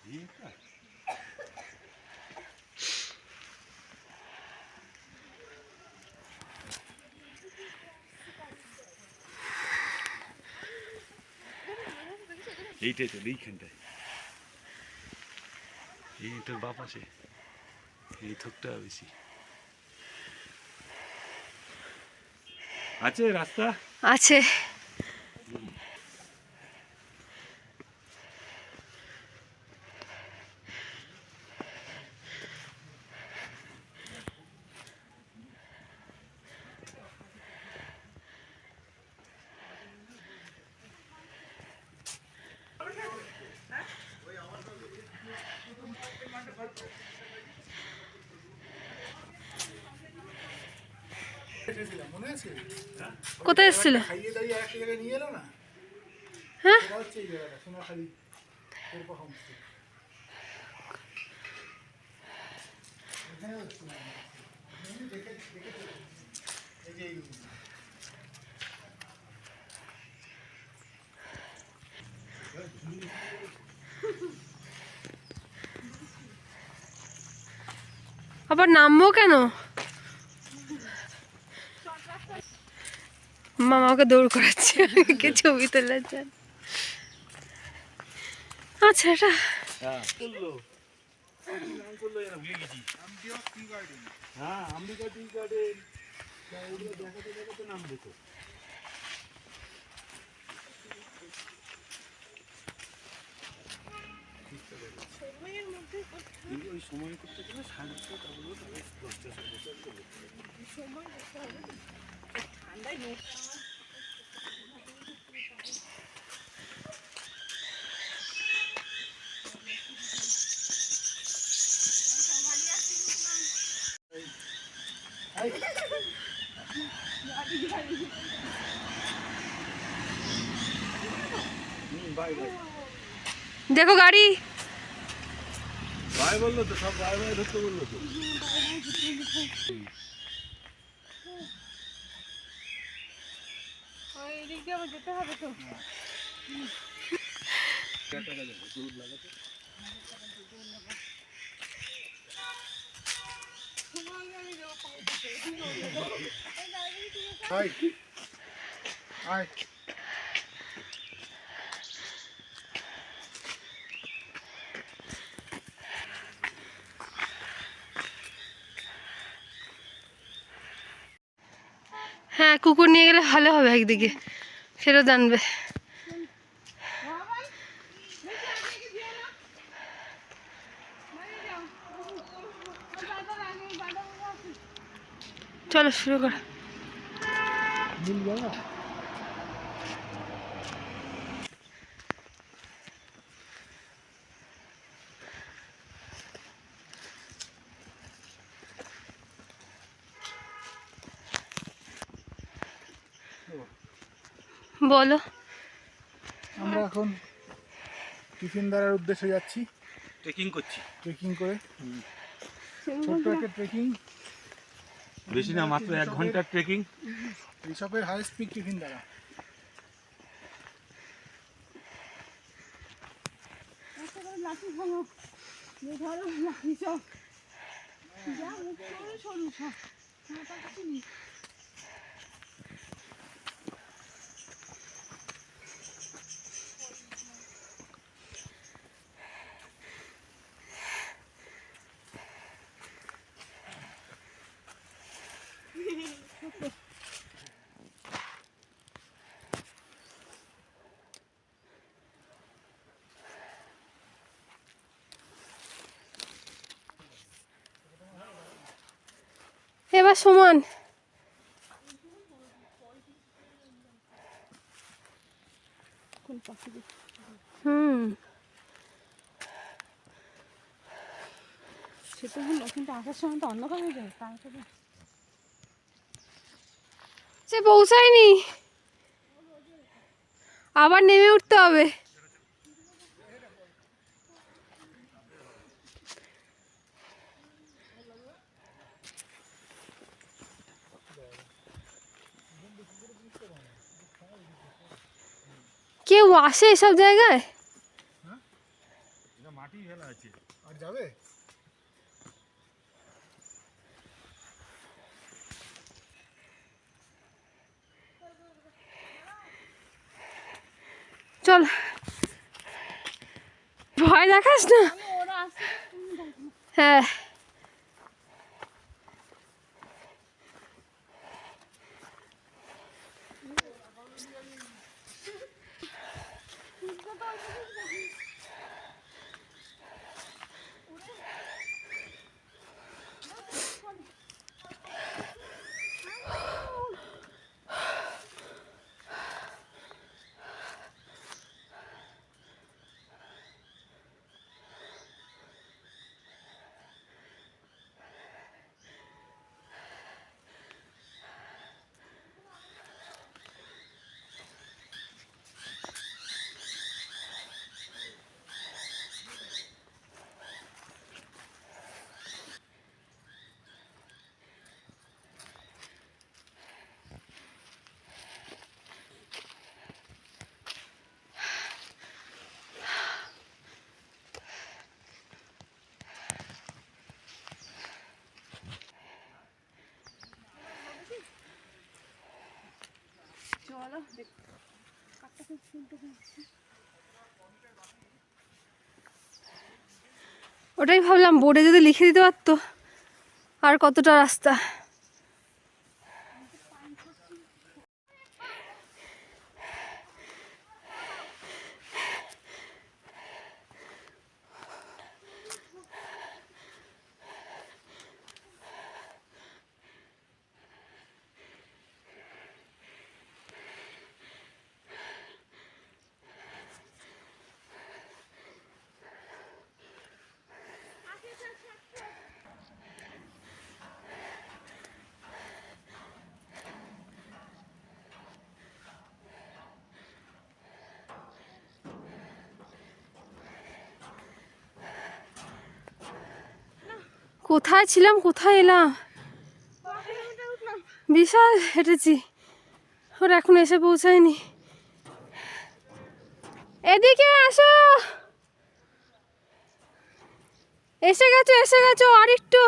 এইটাই তো এইখানটায় এই তোর বাপ আছে এই থোকটা বেশি আছে রাস্তা আছে। কোথায় এসেছিল? হ্যাঁ আবার নামবো কেন? মামাকে দৌড় করাচ্ছে কে ছবি তোলার জন্য। আচ্ছা এটা ওই সময় করতে গেলে সাড়ে ঠান্ডায় দেখো গাড়ি ভাই বললো তো সব ভাই ভাই ধরতে বললো তো এদিক দিয়ে আবার যেতে হবে তো। হ্যাঁ কুকুর নিয়ে গেলে ভালো হবে একদিকে, সেটা জানবে। চলো শুরু কর। বলো। আমরা এখন টিফিন দ্বারার উদ্দেশ্যে যাচ্ছি, ট্রেকিং করছি, ট্রেকিং করে। ছোট্ট একটা ট্রেকিং, বেশি না মাত্র 1 ঘন্টার ট্রেকিং। ঋষভের হাই স্পিড টিফিন দ্বারা। এবার সমান। সেটা হলো কিন্তু আসার সময় তো অন্ধকার হয়ে যায়, তারপরে সে পৌঁছায়নি, আবার নেমে উঠতে হবে। কেউ আসে এসব জায়গায়? এটা মাটি ফেলা আছে আর যাবে চল, ভয় দেখাস না। ওরা আসছে তুমি দেখো। হ্যাঁ, চলো দেখ কাকটা খুব শুনতে পাচ্ছে। ওটাই ভাবলাম বোর্ডে যদি লিখে দিতে পারতো আর কতটা রাস্তা। কোথায় ছিলাম, কোথায় এলাম, বিশাল হেঁটেছি। ওরা এখন এসে পৌঁছায়নি। এদিকে আসো, এসে গেছো, এসে গেছো, আর একটু।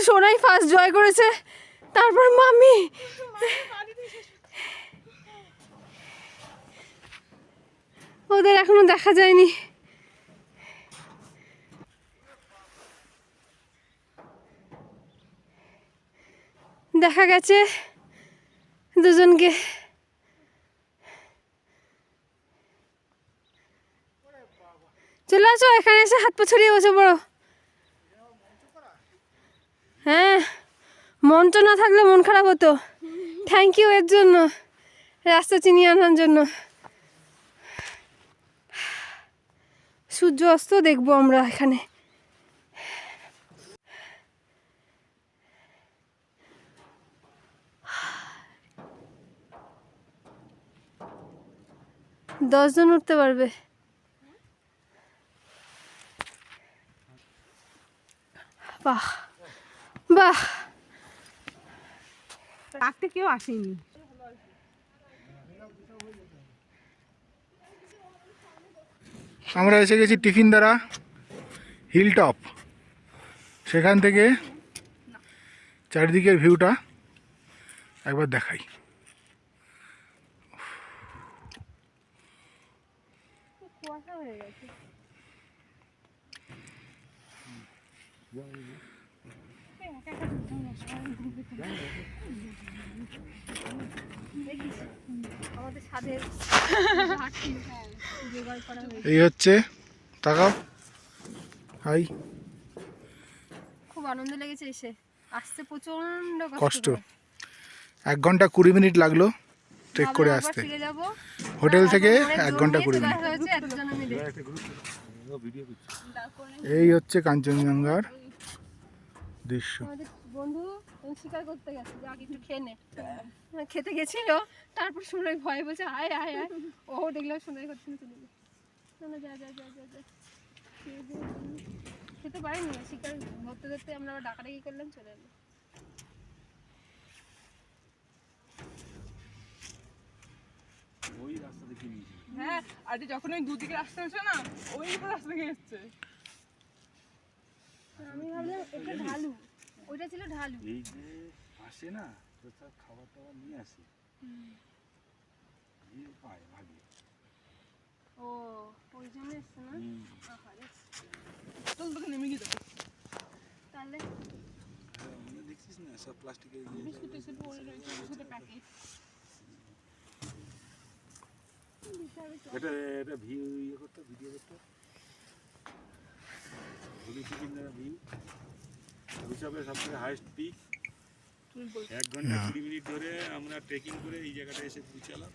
সোনাই ফার্স্ট জয় করেছে, তারপর মামি। ওদের এখনো দেখা যায়নি। দেখা গেছে দুজনকে। চলে আসো, এখানে এসে হাত পা ছড়িয়ে বসে পড়ো। হ্যাঁ, মঞ্চ না থাকলে মন খারাপ হতো। থ্যাংক ইউ এর জন্য, রাস্তা চিনিয়ে আনার জন্য। সূর্য অস্ত দেখবো আমরা এখানে। দশজন উঠতে পারবে। বাহ বাহ, রাখতে কেউ আসেনি। আমরা এসে গেছি টিফিন দ্বারা হিল টপ। সেখান থেকে চারিদিকের ভিউটা একবার দেখাই। কুয়াশা হয়ে গেছে। আমাদের ছাদের এই হচ্ছে, তাকাও, হাই। খুব আনন্দ লেগেছে এসে, আসতে প্রচন্ড কষ্ট 1 ঘন্টা 20 মিনিট লাগলো ট্রেক করে আসতে। ফিরে যাবো হোটেল থেকে 1 ঘন্টা 20 মিনিট। এই হচ্ছে কাঞ্চনজঙ্ঘার দৃশ্য। আমাদের বন্ধু শিকার করতে গেছে, যে আগে একটু খেয়ে নে। খেতে গেছিল, তারপর সোনাই ভয় বলছে আয় আয় আয়। ও দেখলাম সোনাই করতে চলে গেছে। না যা যা যা যা যা, খেতে পারিনি। শিকার ধরতে ধরতে আমরা আবার ডাকাডাকি করলাম, চলে এলো। ওই রাস্তা থেকে নিয়েছি। হ্যাঁ আর যখন ওই দুদিকে রাস্তা হচ্ছে না ওই রাস্তা থেকে এসছে। আমি ভাবলাম এটা ঢালু, ওইটা ছিল ঢালু। এই যে আসে না তো তার খাবার টাবার নিয়ে আসে এই পায় ভাগে। ও ওই জন্য এসছে না। আহারে, চল তোকে নেমে গিয়ে দেবো। তাহলে হ্যাঁ, মানে দেখছিস না সব প্লাস্টিকের বিস্কুট টিস্কুট পড়ে রয়েছে, বিস্কুটের প্যাকেট। এটা এটা ভিউ ইয়ে করতে ভিডিও করতে হোলি চিকেন ভিউ হিসাবে সবথেকে হাইস্ট পিক। তুমি বল 1 ঘন্টা 20 মিনিট ধরে আমরা ট্রেকিং করে এই জায়গাটা এসে পৌঁছালাম।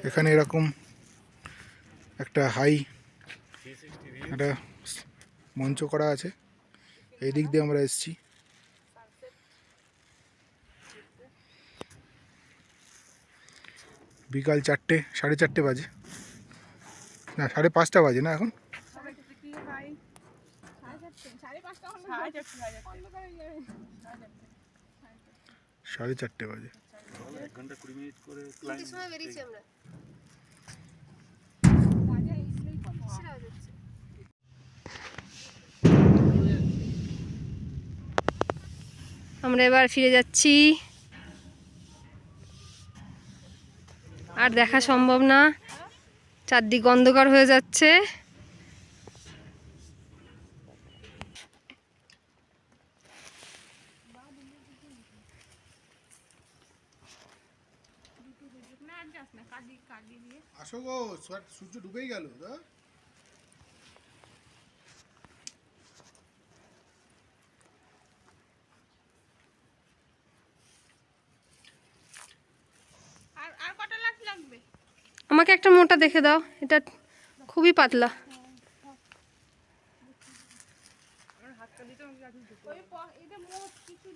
এখানে এরকম একটা হাই 360 ভিউ। একটা মঞ্চ করা আছে, এই দিক দিয়ে আমরা এসেছি। বিকাল 4টে 4:30 বাজে, না 5:30 বাজে না এখন। সবাই কিছু কি ভাই 4:30 5:30 হলো, 4:30 অন্ধকার হয়ে যাবে। 4:30 বাজে। 1 ঘন্টা 20 মিনিট করে তিনটের সময় বেরিয়েছি আমরা। সেটা হয়ে যাচ্ছে। আমরা এবার ফিরে যাচ্ছি, আর দেখা সম্ভব না, চারদিক অন্ধকার হয়ে যাচ্ছে। আসো গো, সূর্য ডুবেই গেল। আর কটা লাখ লাগবে? আমাকে একটা মোটা দেখে দাও, এটা খুবই পাতলা। আমার হাতটা দিতে আমাকে রাখি ওই এটা মোট কিছু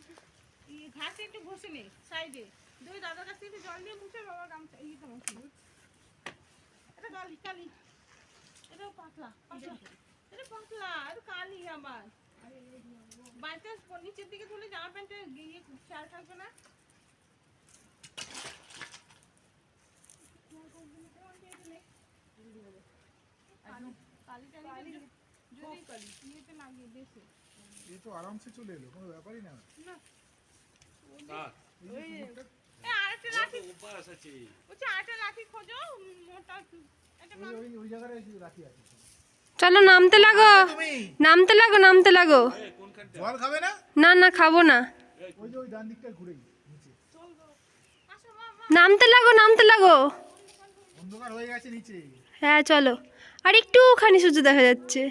ঘাসে একটু ঘষে নে সাইডে দুই দাদার কাছে একটু জল দিয়ে মুছে বাবা গামছা এইটা মুছে এটা কালি কালি এটা পাতলা এটা পাতলা এটা কালি আমার বাইতে নিচের দিকে তুলে জামা প্যান্টে গিয়ে চার থাকবে না। এই তো আরামসে চলে এলো, কোনো ব্যাপারই না। আরেকটা লাঠি উপাস আছে। বলছি আরেকটা লাঠি খোঁজো মোটা একটা ওই জায়গায় রাখি আছে। চলো নামতে লাগো, নামতে লাগো, নামতে লাগো। জল খাবে না? না না খাবো না, ওই যে ওই ডান দিকটা ঘুরেই নিচে। নামতে লাগো, নামতে লাগো। অন্ধকার হয়ে গেছে নিচে। হ্যাঁ চলো, আর একটুখানি সূর্য দেখা যাচ্ছে।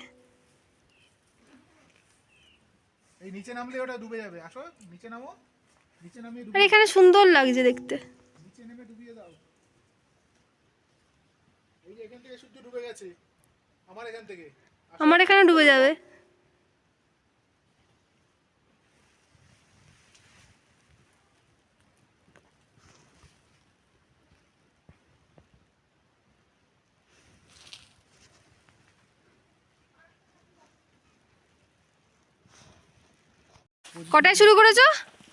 এই নিচে নামলে ওটা ডুবে যাবে। আসো নিচে নামো, নিচে নামিয়ে আর ডুবিয়ে এখানে সুন্দর লাগছে দেখতে। নিচে নেমে ডুবিয়ে দাও। এই যে এখান থেকে সূর্য ডুবে গেছে, আমার এখান থেকে। আমার এখানে ডুবে যাবে। কটায় শুরু করেছো?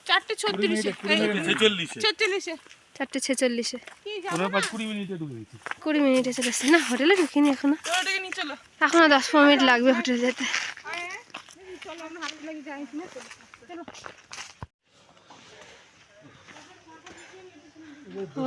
4:36 46 4:46। কি 20 মিনিটে ঢুকে গেছি। 20 মিনিটে চলে এসছে না, হোটেলে ঢুকিনি এখনো, ওটাকে নিয়ে চলো এখনো 10-15 মিনিট লাগবে হোটেলে যেতে। চলো আমরা হাত লাগিয়ে যাই না চলো ও